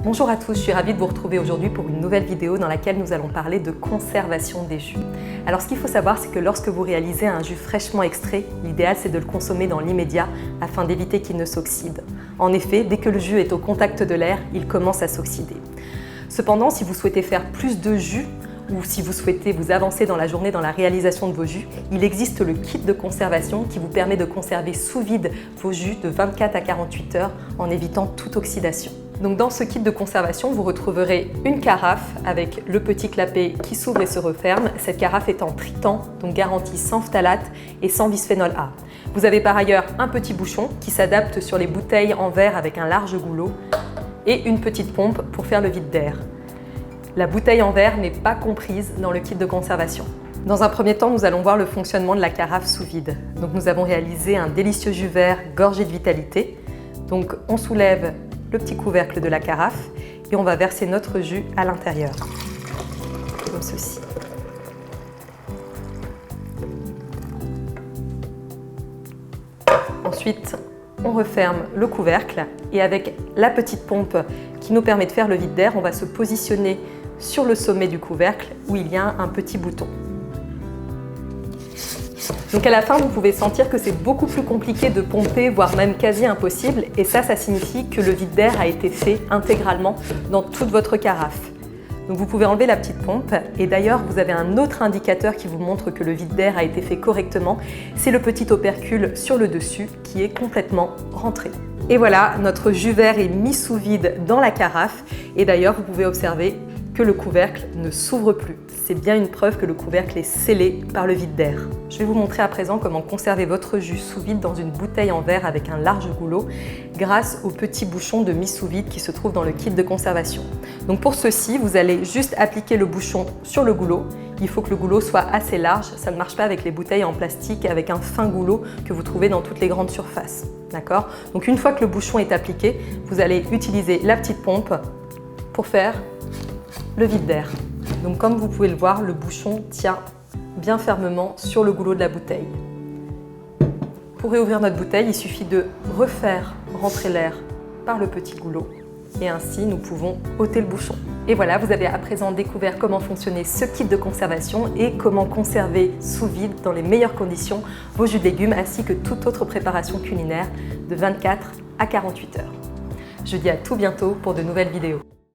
Bonjour à tous, je suis ravie de vous retrouver aujourd'hui pour une nouvelle vidéo dans laquelle nous allons parler de conservation des jus. Alors ce qu'il faut savoir, c'est que lorsque vous réalisez un jus fraîchement extrait, l'idéal c'est de le consommer dans l'immédiat afin d'éviter qu'il ne s'oxyde. En effet, dès que le jus est au contact de l'air, il commence à s'oxyder. Cependant, si vous souhaitez faire plus de jus, ou si vous souhaitez vous avancer dans la journée dans la réalisation de vos jus, il existe le kit de conservation qui vous permet de conserver sous vide vos jus de 24 à 48 heures en évitant toute oxydation. Donc dans ce kit de conservation, vous retrouverez une carafe avec le petit clapet qui s'ouvre et se referme. Cette carafe est en tritan, donc garantie sans phtalate et sans bisphénol A. Vous avez par ailleurs un petit bouchon qui s'adapte sur les bouteilles en verre avec un large goulot et une petite pompe pour faire le vide d'air. La bouteille en verre n'est pas comprise dans le kit de conservation. Dans un premier temps, nous allons voir le fonctionnement de la carafe sous vide. Donc nous avons réalisé un délicieux jus vert gorgé de vitalité. Donc on soulève le petit couvercle de la carafe et on va verser notre jus à l'intérieur, comme ceci. Ensuite, on referme le couvercle et avec la petite pompe qui nous permet de faire le vide d'air, on va se positionner sur le sommet du couvercle où il y a un petit bouton. Donc à la fin, vous pouvez sentir que c'est beaucoup plus compliqué de pomper, voire même quasi impossible, et ça signifie que le vide d'air a été fait intégralement dans toute votre carafe. Donc vous pouvez enlever la petite pompe, et d'ailleurs vous avez un autre indicateur qui vous montre que le vide d'air a été fait correctement, c'est le petit opercule sur le dessus qui est complètement rentré. Et voilà, notre jus vert est mis sous vide dans la carafe, et d'ailleurs vous pouvez observer que le couvercle ne s'ouvre plus. C'est bien une preuve que le couvercle est scellé par le vide d'air. Je vais vous montrer à présent comment conserver votre jus sous vide dans une bouteille en verre avec un large goulot grâce au petit bouchon de mise sous vide qui se trouve dans le kit de conservation. Donc pour ceci, vous allez juste appliquer le bouchon sur le goulot. Il faut que le goulot soit assez large, ça ne marche pas avec les bouteilles en plastique avec un fin goulot que vous trouvez dans toutes les grandes surfaces. D'accord ? Donc une fois que le bouchon est appliqué, vous allez utiliser la petite pompe pour faire le vide d'air. Donc comme vous pouvez le voir, le bouchon tient bien fermement sur le goulot de la bouteille. Pour réouvrir notre bouteille, il suffit de refaire rentrer l'air par le petit goulot et ainsi nous pouvons ôter le bouchon. Et voilà, vous avez à présent découvert comment fonctionnait ce kit de conservation et comment conserver sous vide dans les meilleures conditions vos jus de légumes ainsi que toute autre préparation culinaire de 24 à 48 heures. Je vous dis à tout bientôt pour de nouvelles vidéos.